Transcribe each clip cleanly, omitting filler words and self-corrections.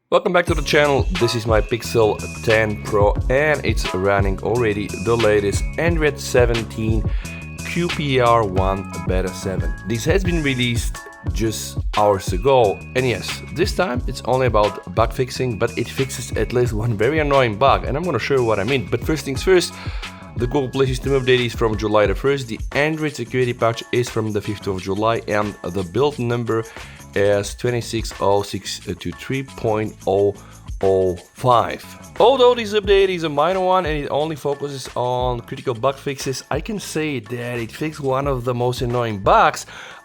Welcome back to the channel. This is my Pixel 10 Pro and it's running already the latest Android 17 QPR1 Beta 7. This has been released just hours ago, and yes, this time it's only about bug fixing, but it fixes at least one very annoying bug, and I'm gonna show you what I mean. But first things first, the Google Play System update is from July the 1st, the Android security patch is from the 5th of July, and the build number is 260623.005. Although this update is a minor one and it only focuses on critical bug fixes, I can say that it fixed one of the most annoying bugs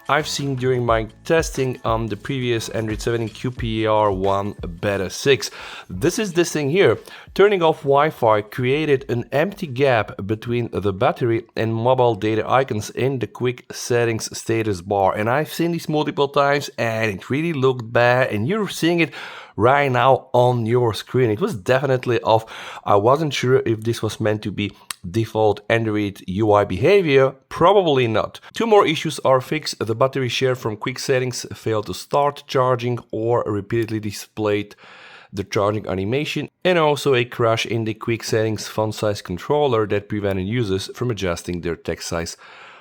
I've seen during my testing on the previous Android 7 QPR1 Beta 6. This is this thing here. Turning off Wi-Fi created an empty gap between the battery and mobile data icons in the quick settings status bar. And I've seen this multiple times and it really looked bad, and you're seeing it right now on your screen. It was definitely off. I wasn't sure if this was meant to be default Android UI behavior. Probably not. Two more issues are fixed. The battery share from quick settings failed to start charging or repeatedly displayed the charging animation, and also a crash in the quick settings font size controller that prevented users from adjusting their text size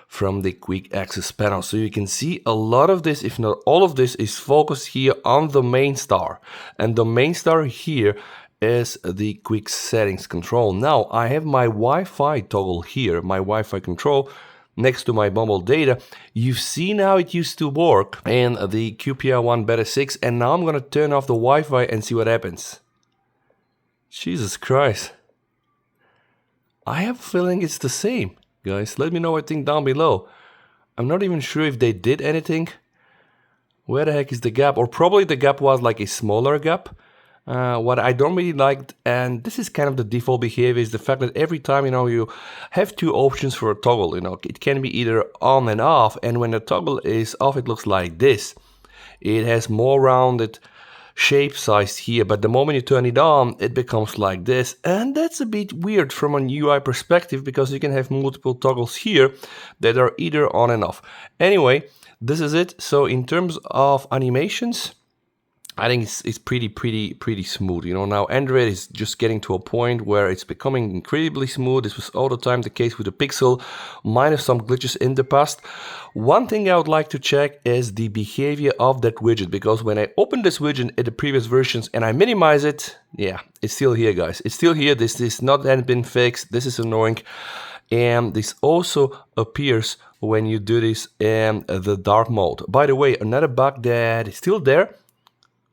from the quick access panel. So you can see a lot of this, if not all of this, is focused here on the main star, and the main star here is the quick settings control. Now I have my Wi-Fi toggle here, my Wi-Fi control next to my mobile data. You've seen how it used to work in the QPR1 Beta 6, and now I'm gonna turn off the Wi-Fi and see what happens. Jesus Christ. I have a feeling it's the same. Guys, let me know what you think down below. I'm not even sure if they did anything. Where the heck is the gap? Or probably the gap was like a smaller gap. What I don't really like, and this is kind of the default behavior, is the fact that every time, you have two options for a toggle. It can be either on and off, and when the toggle is off, it looks like this. It has more rounded shape size here, but the moment you turn it on, it becomes like this, and that's a bit weird from an UI perspective, because you can have multiple toggles here that are either on and off. Anyway, this is it. So in terms of animations, I think it's pretty smooth. Now Android is just getting to a point where it's becoming incredibly smooth. This was all the time the case with the Pixel, minus some glitches in the past. One thing I would like to check is the behavior of that widget, because when I open this widget in the previous versions and I minimize it, yeah, it's still here, guys. It's still here. This is not hadn't been fixed. This is annoying. And this also appears when you do this in the dark mode. By the way, another bug that is still there.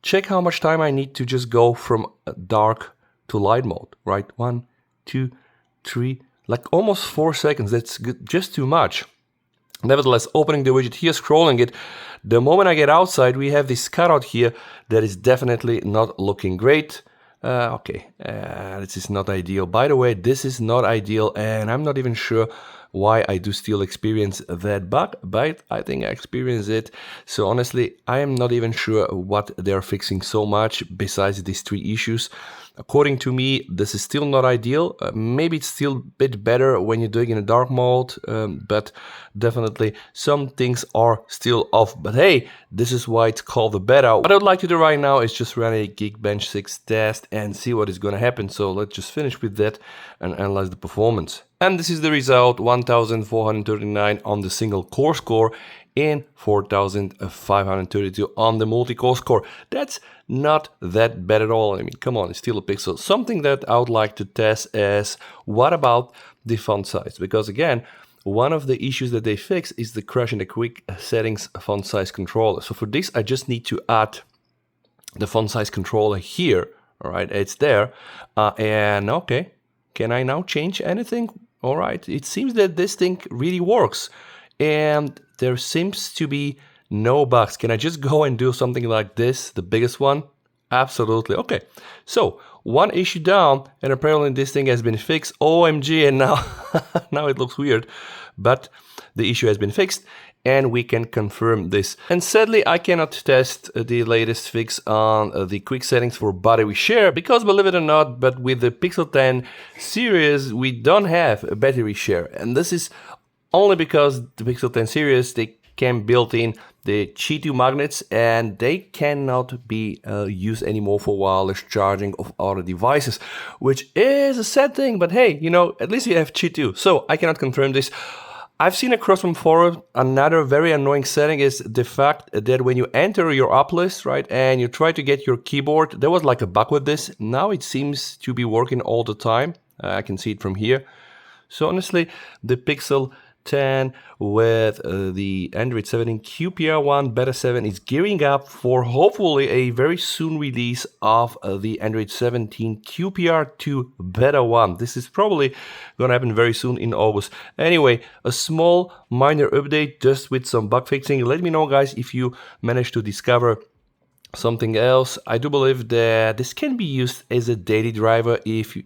Check how much time I need to just go from dark to light mode, right? 1, 2, 3, like almost 4 seconds. That's just too much. Nevertheless, opening the widget here, scrolling it, the moment I get outside, we have this cutout here that is definitely not looking great. This is not ideal. By the way, this is not ideal, and I'm not even sure why I do still experience that bug, but I think I experience it. So honestly, I am not even sure what they're fixing so much besides these three issues. According to me, this is still not ideal. Maybe it's still a bit better when you're doing it in a dark mode, but definitely some things are still off. But hey, this is why it's called the beta. What I would like to do right now is just run a Geekbench 6 test and see what is going to happen. So let's just finish with that and analyze the performance. And this is the result: 1439 on the single core score and 4532 on the multi-core score. That's not that bad at all. I mean, come on, it's still a Pixel. Something that I would like to test is, what about the font size? Because again, one of the issues that they fix is the crash in the quick settings font size controller. So for this, I just need to add the font size controller here. All right, it's there. And okay, can I now change anything? All right, it seems that this thing really works, and there seems to be no bugs. Can I just go and do something like this, the biggest one? Absolutely. Okay, so one issue down, and apparently this thing has been fixed. OMG, and now now it looks weird, but the issue has been fixed, and we can confirm this. And sadly, I cannot test the latest fix on the quick settings for battery share, because believe it or not, but with the Pixel 10 series, we don't have a battery share. And this is only because the Pixel 10 series, they came built in the Qi2 magnets, and they cannot be used anymore for wireless charging of other devices, which is a sad thing, but hey, you know, at least you have Qi2. So I cannot confirm this. I've seen across from forum another very annoying setting is the fact that when you enter your up list, right, and you try to get your keyboard, there was like a bug with this. Now it seems to be working all the time. I can see it from here. So honestly, the Pixel 10 with the Android 17 QPR1 Beta 7 is gearing up for hopefully a very soon release of the Android 17 QPR2 Beta 1. This is probably gonna happen very soon in August. Anyway, a small minor update just with some bug fixing. Let me know, guys, if you managed to discover something else. I do believe that this can be used as a daily driver if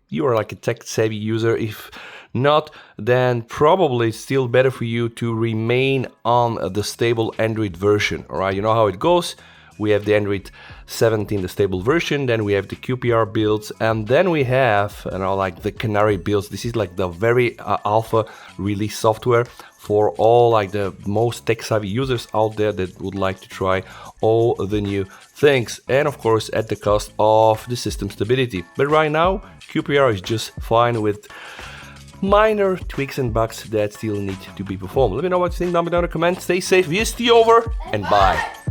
you are like a tech-savvy user. If not, then probably it's still better for you to remain on the stable Android version. All right, you know how it goes. We have the Android 17, the stable version, then we have the QPR builds, and then we have, you know, like the Canary builds. This is like the very alpha release software for all like the most tech-savvy users out there that would like to try all the new things, and of course at the cost of the system stability. But right now, QPR is just fine with minor tweaks and bugs that still need to be performed. Let me know what you think down below in the comments. Stay safe, VST over, and bye.